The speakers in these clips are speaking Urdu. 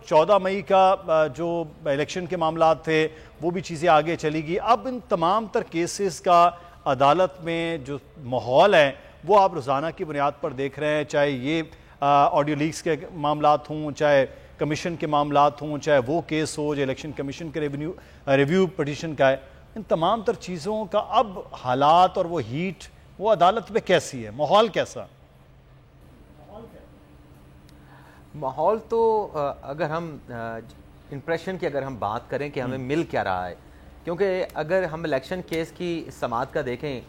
14 مئی کا جو الیکشن کے معاملات تھے وہ بھی چیزیں آگے چلی گی. اب ان تمام تر کیسز کا عدالت میں جو ماحول ہے وہ آپ روزانہ کی بنیاد پر دیکھ رہے ہیں, چاہے یہ آڈیو لیکس کے معاملات ہوں, چاہے کمیشن کے معاملات ہوں, چاہے وہ کیس ہو جو الیکشن کمیشن کے ریویو پٹیشن کا ہے. ان تمام تر چیزوں کا اب حالات اور وہ ہیٹ وہ عدالت میں کیسی ہے, ماحول کیسا؟ ماحول تو اگر ہم امپریشن کی اگر ہم بات کریں کہ ہمیں مل کیا رہا ہے, کیونکہ اگر ہم الیکشن کیس کی سماعت کا دیکھیں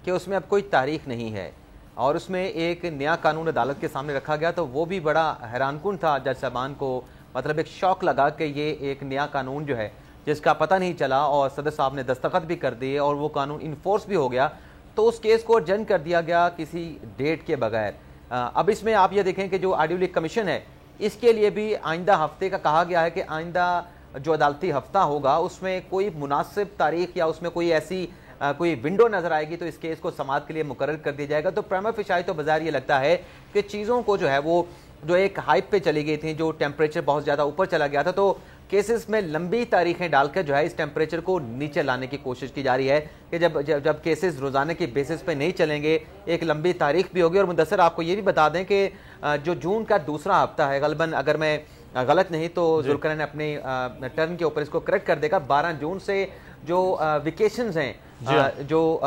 کہ اس میں اب کوئی تاریخ نہیں ہے اور اس میں ایک نیا قانون عدالت کے سامنے رکھا گیا, تو وہ بھی بڑا حیران کن تھا جج صاحبان کو. مطلب ایک شوق لگا کہ یہ ایک نیا قانون جو ہے جس کا پتہ نہیں چلا اور صدر صاحب نے دستخط بھی کر دیے اور وہ قانون انفورس بھی ہو گیا, تو اس کیس کو جن کر دیا گیا کسی ڈیٹ کے بغیر. اب اس میں آپ یہ دیکھیں کہ جو آڈیو لیک کمیشن ہے اس کے لیے بھی آئندہ ہفتے کا کہا گیا ہے کہ آئندہ جو عدالتی ہفتہ ہوگا اس میں کوئی مناسب تاریخ یا اس میں کوئی ایسی کوئی ونڈو نظر آئے گی تو اس کیس کو سماعت کے لیے مقرر کر دیا جائے گا. تو پریما فیشائی تو بظاہر یہ لگتا ہے کہ چیزوں کو جو ہے وہ جو ایک ہائپ پہ چلی گئی تھی, جو ٹیمپریچر بہت زیادہ اوپر چلا گیا تھا, تو کیسز میں لمبی تاریخیں ڈال کر جو ہے اس ٹیمپریچر کو نیچے لانے کی کوشش کی جا رہی ہے کہ جب کیسز روزانہ کی بیسس پہ نہیں چلیں گے ایک لمبی تاریخ بھی ہوگی. اور مدثر آپ کو یہ بھی بتا دیں کہ جو جون کا دوسرا ہفتہ ہے, غالباً اگر میں غلط نہیں تو ذوالقرنین نے اپنے ٹرن کے اوپر اس کو کریکٹ کر دے گا, 12 جون سے جو ویکیشنز ہیں جو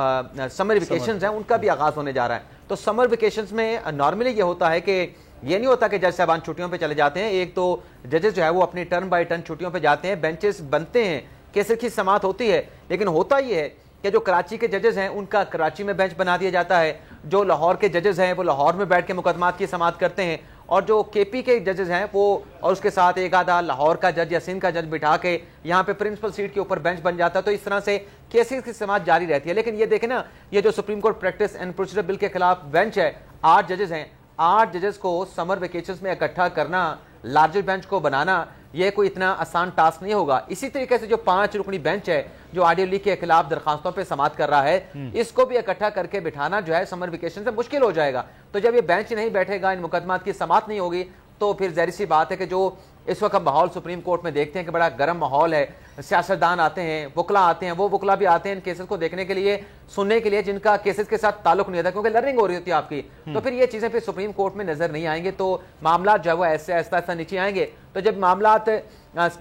سمر ویکیشنز ہیں ان کا بھی آغاز ہونے جا رہا ہے. تو سمر ویکیشنز میں نارملی یہ ہوتا ہے کہ یہ نہیں ہوتا کہ جج صاحبان چھٹیوں پہ چلے جاتے ہیں, ایک تو ججز جو ہے وہ اپنی ٹرن بائی ٹرن چھٹیوں پہ جاتے ہیں, بینچز بنتے ہیں, کیسز کی سماعت ہوتی ہے, لیکن ہوتا یہ ہے کہ جو کراچی کے ججز ہیں ان کا کراچی میں بینچ بنا دیا جاتا ہے, جو لاہور کے ججز ہیں وہ لاہور میں بیٹھ کے مقدمات کی سماعت کرتے ہیں, اور جو کے پی کے ججز ہیں وہ اور اس کے ساتھ ایک آدھا لاہور کا جج یا سندھ کا جج بٹھا کے یہاں پہ پرنسپل سیٹ کے اوپر بینچ بن جاتا ہے. تو اس طرح سے کیسز کی سماعت جاری رہتی ہے. لیکن یہ دیکھیں نا, یہ جو Supreme Court practice and procedure bill کے خلاف بینچ ہے, 8 ججز ہیں, 8 ججز کو سمر ویکیشنز میں اکٹھا کرنا, لارجر بینچ کو بنانا, یہ کوئی اتنا آسان ٹاسک نہیں ہوگا. اسی طریقے سے جو 5 رکنی بینچ ہے جو آڈیو لیک کے خلاف درخواستوں پہ سماعت کر رہا ہے, اس کو بھی اکٹھا کر کے بٹھانا جو ہے سمر ویکیشن سے مشکل ہو جائے گا. تو جب یہ بینچ نہیں بیٹھے گا, ان مقدمات کی سماعت نہیں ہوگی, تو پھر ظاہر سی بات ہے کہ جو اس وقت ماحول سپریم کورٹ میں دیکھتے ہیں کہ بڑا گرم ماحول ہے, سیاستدان آتے ہیں, وکلا آتے ہیں, وہ وکلا بھی آتے ہیں ان کیسز کو دیکھنے کے لیے, سننے کے لیے, جن کا کیسز کے ساتھ تعلق نہیں ہوتا کیونکہ لرننگ ہو رہی ہوتی ہے آپ کی. تو پھر یہ چیزیں پھر سپریم کورٹ میں نظر نہیں آئیں گے, تو معاملات جو ہے وہ ایسے آہستہ آہستہ نیچے آئیں گے. تو جب معاملات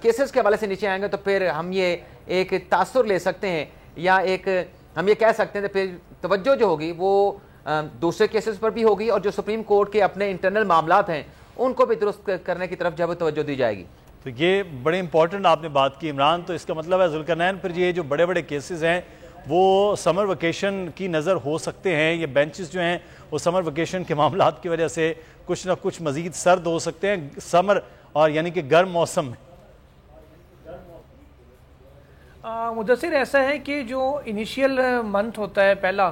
کیسز کے حوالے سے نیچے آئیں گے تو پھر ہم یہ ایک تاثر لے سکتے ہیں یا ایک ہم یہ کہہ سکتے ہیں کہ پھر توجہ جو ہوگی وہ دوسرے کیسز پر بھی ہوگی, اور جو سپریم کورٹ کے اپنے انٹرنل معاملات ہیں ان کو بھی درست کرنے کی طرف جب توجہ دی جائے گی. تو یہ بڑے امپورٹنٹ آپ نے بات کی عمران. تو اس کا مطلب ہے ذوالقرنین پھر یہ جو بڑے بڑے کیسز ہیں وہ سمر ویکیشن کی نظر ہو سکتے ہیں, یہ بینچز جو ہیں وہ سمر ویکیشن کے معاملات کی وجہ سے کچھ نہ کچھ مزید سرد ہو سکتے ہیں سمر اور یعنی کہ گرم موسم میں. مدثر ایسا ہے کہ جو انیشیل منتھ ہوتا ہے پہلا,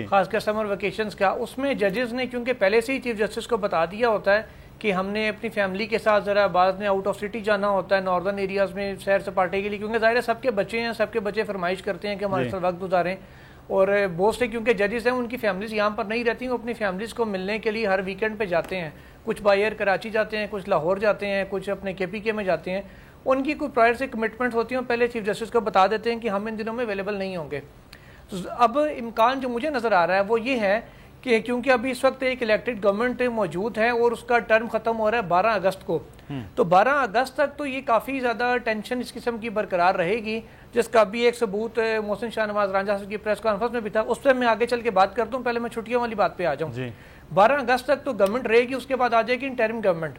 خاص کر سمر ویکیشنز کا, اس میں ججز نے کیونکہ پہلے سے ہی چیف جسٹس کو بتا دیا ہوتا ہے کہ ہم نے اپنی فیملی کے ساتھ ذرا بعض نے آؤٹ آف سٹی جانا ہوتا ہے ناردرن ایریاز میں سیر سپاٹے کے لیے, کیونکہ ظاہر ہے سب کے بچے ہیں, سب کے بچے فرمائش کرتے ہیں کہ ہمارے ساتھ وقت گزاریں, اور بہت سے کیونکہ ججز ہیں ان کی فیملیز یہاں پر نہیں رہتی, وہ اپنی فیملیز کو ملنے کے لیے ہر ویکینڈ پہ جاتے ہیں. کچھ بائی ایئر کراچی جاتے ہیں, کچھ لاہور جاتے ہیں, کچھ اپنے کے پی کے میں جاتے ہیں. ان کی کوئی پرائر سے کمٹمنٹ ہوتی ہیں, پہلے چیف جسٹس کو بتا دیتے ہیں کہ ہم ان دنوں میں اویلیبل نہیں ہوں گے. اب امکان جو مجھے نظر آ رہا ہے وہ یہ ہے کہ کیونکہ ابھی اس وقت ایک الیکٹڈ گورنمنٹ موجود ہے اور اس کا ٹرم ختم ہو رہا ہے 12 اگست کو, تو 12 اگست تک تو یہ کافی زیادہ ٹینشن اس قسم کی برقرار رہے گی, جس کا بھی ایک ثبوت محسن شاہ نواز رانجھا صاحب کی پریس کانفرنس میں بھی تھا. اس پہ میں آگے چل کے بات کرتا ہوں, پہلے میں چھٹیوں والی بات پہ آ جاؤں. 12 اگست تک تو گورنمنٹ رہے گی, اس کے بعد آ جائے گی انٹرم گورنمنٹ.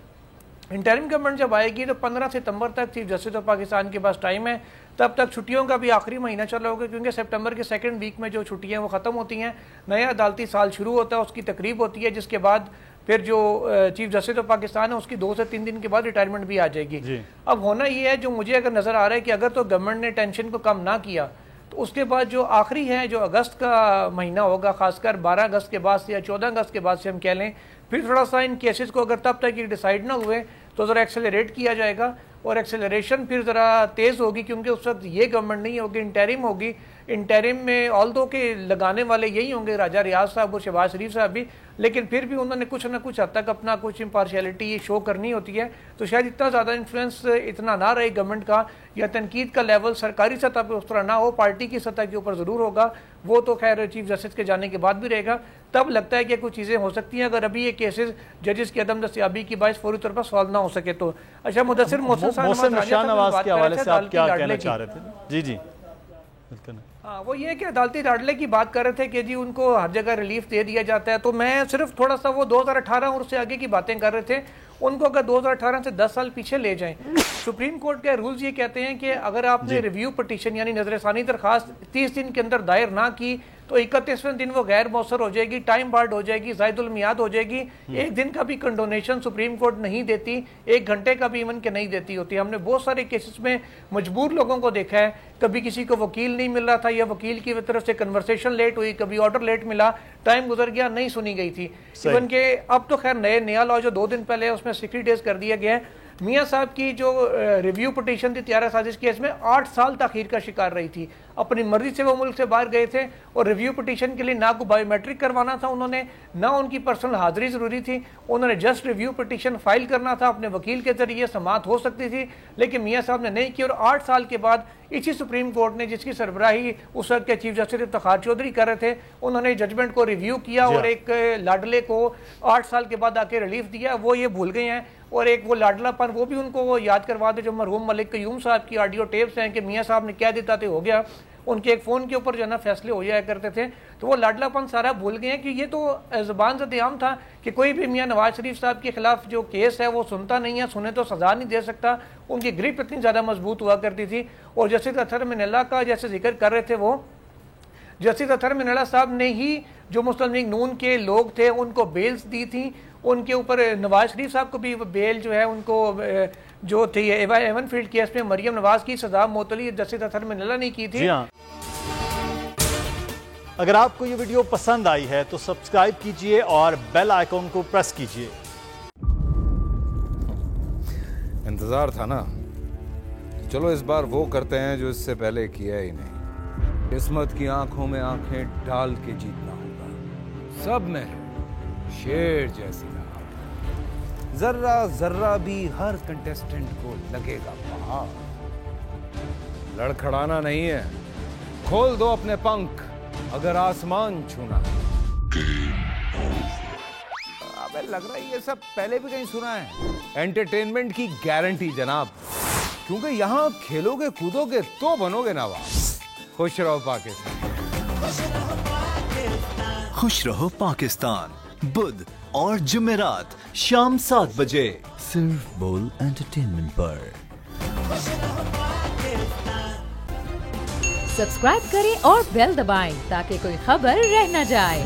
انٹرم گورنمنٹ جب آئے گی تو 15 ستمبر تک چیف جسٹس آف پاکستان کے پاس ٹائم ہے. تب تک چھٹیوں کا بھی آخری مہینہ چل رہا ہوگا, کیونکہ سپٹمبر کے سیکنڈ ویک میں جو چھٹیاں وہ ختم ہوتی ہیں, نیا عدالتی سال شروع ہوتا ہے, اس کی تقریب ہوتی ہے, جس کے بعد پھر جو چیف جسٹس آف پاکستان ہے اس کی 2 سے 3 دن کے بعد ریٹائرمنٹ بھی آ جائے گی. اب ہونا یہ ہے, جو مجھے اگر نظر آ رہا ہے کہ اگر تو گورنمنٹ نے ٹینشن کو کم نہ کیا تو اس کے بعد جو آخری ہے جو اگست کا مہینہ ہوگا, خاص کر 12 اگست کے بعد سے یا 14 اگست کے بعد سے ہم کہہ لیں, پھر تھوڑا سا ان کیسز کو اگر تب تک یہ ڈیسائیڈ نہ ہوئے تو ذرا ایکسیلریٹ کیا جائے گا, اور ایکسیلریشن پھر ذرا تیز ہوگی, کیونکہ اس وقت یہ گورنمنٹ نہیں ہوگی, انٹرم ہوگی. انٹرم میں آل دو کے لگانے والے یہی ہوں گے, راجہ ریاض صاحب اور شہباز شریف صاحب بھی, لیکن پھر بھی انہوں نے کچھ نہ کچھ حد تک اپنا کچھ امپارشیلٹی شو کرنی ہوتی ہے. تو شاید اتنا زیادہ انفلوئنس اتنا نہ رہے گورنمنٹ کا, یا تنقید کا لیول سرکاری سطح پہ اس طرح نہ ہو, پارٹی کی سطح کے اوپر ضرور ہوگا. وہ تو خیر چیف جسٹس کے جانے کے بعد بھی رہے گا. تب لگتا ہے کہ کچھ چیزیں ہو سکتی ہیں اگر ابھی یہ کیسز ججز کی عدم دستیابی کی باعث فوری طور پر سالو نہ ہو سکے تو. اچھا محسن شاہ نواز کے حوالے سے آپ کیا کہنا چاہ رہے تھے؟ جی ہاں, وہ یہ کہ عدالتی داخلے کی بات کر رہے تھے کہ جی ان کو ہر جگہ ریلیف دے دیا جاتا ہے. تو میں صرف تھوڑا سا وہ 2018 اور اس سے آگے کی باتیں کر رہے تھے, ان کو اگر 2018 سے 10 سال پیچھے لے جائیں. سپریم کورٹ کے رولز یہ کہتے ہیں کہ اگر آپ نے ریویو پٹیشن یعنی نظر ثانی درخواست 30 دن کے اندر دائر نہ کی تو 31ویں دن وہ غیر مؤثر ہو جائے گی, ٹائم بارڈ ہو جائے گی, زائد المیعاد ہو جائے گی. ایک دن کا بھی کنڈونیشن سپریم کورٹ نہیں دیتی, 1 گھنٹے کا بھی ایون کہ نہیں دیتی ہوتی. ہم نے بہت سارے کیسز میں مجبور لوگوں کو دیکھا ہے, کبھی کسی کو وکیل نہیں مل رہا تھا یا وکیل کی طرف سے کنورسیشن لیٹ ہوئی, کبھی آرڈر لیٹ ملا, ٹائم گزر گیا, نہیں سنی گئی تھی. ایون کہ اب تو خیر نیا لا جو 2 دن پہلے اس میں 60 ڈیز کر دیا گیا ہے. میاں صاحب کی جو ریویو پٹیشن تھی طیارہ سازش کیس میں 8 سال تاخیر کا شکار رہی تھی. اپنی مرضی سے وہ ملک سے باہر گئے تھے اور ریویو پٹیشن کے لیے نہ کو بایو میٹرک کروانا تھا انہوں نے, نہ ان کی پرسنل حاضری ضروری تھی. انہوں نے جسٹ ریویو پٹیشن فائل کرنا تھا, اپنے وکیل کے ذریعے سماعت ہو سکتی تھی, لیکن میاں صاحب نے نہیں کی. اور 8 سال کے بعد اسی سپریم کورٹ نے, جس کی سربراہی اس وقت کے چیف جسٹس افتخار چودھری کر رہے تھے, انہوں نے ججمنٹ کو ریویو کیا اور ایک لاڈلے کو 8 سال کے بعد آ کے ریلیف دیا. وہ یہ بھول گئے ہیں. اور ایک وہ لاڈلا پن وہ بھی ان کو یاد کروا دے جو مرحوم ملک قیوم صاحب کی آڈیو ٹیپس ہیں کہ میاں صاحب نے کیا دیتا تھے ہو گیا, ان کے ایک فون کے اوپر جو ہے نا فیصلے ہو جایا کرتے تھے. تو وہ لاڈلا پن سارا بھول گئے ہیں کہ یہ تو زبان سے عام تھا کہ کوئی بھی میاں نواز شریف صاحب کے خلاف جو کیس ہے وہ سنتا نہیں ہے, سنے تو سزا نہیں دے سکتا. ان کی گریپ اتنی زیادہ مضبوط ہوا کرتی تھی. اور جسٹس اطہر منیلا کا جیسے ذکر کر رہے تھے, وہ جسٹس اطہر منیلا صاحب نے ہی جو مسلم لیگ نون کے لوگ تھے ان کو بیلز دی تھی. ان کے اوپر نواز شریف صاحب کو بھی بیل جو ہے ان کو جو تھی ایون فیلڈ کیس میں مریم نواز کی سزا معطلی جسٹس اطہر منیلا نے کی تھی. اگر آپ کو یہ ویڈیو پسند آئی ہے تو سبسکرائب کیجئے اور بیل آئیکن کو پریس کیجئے. انتظار تھا نا, چلو اس بار وہ کرتے ہیں جو اس سے پہلے کیا ہی نہیں. قسمت کی آنکھوں میں آنکھیں ڈال کے جیتنا ہوگا. سب میں شیر جیسی رہا, ذرہ ذرہ بھی ہر کنٹیسٹنٹ کو لگے گا پہاڑ. لڑکھڑانا نہیں ہے, کھول دو اپنے پنکھ اگر آسمان چھونا. ابے لگ رہا ہے یہ سب پہلے بھی کہیں سنا ہے. انٹرٹینمنٹ کی گارنٹی جناب, کیونکہ یہاں کھیلو گے کودو گے تو بنو گے نواب. خوش رہو پاکستان. خوش رہو پاکستان بدھ اور جمعرات شام 7 بجے صرف بول انٹرٹینمنٹ پر. سبسکرائب کریں اور بیل دبائیں تاکہ کوئی خبر رہ نہ جائے.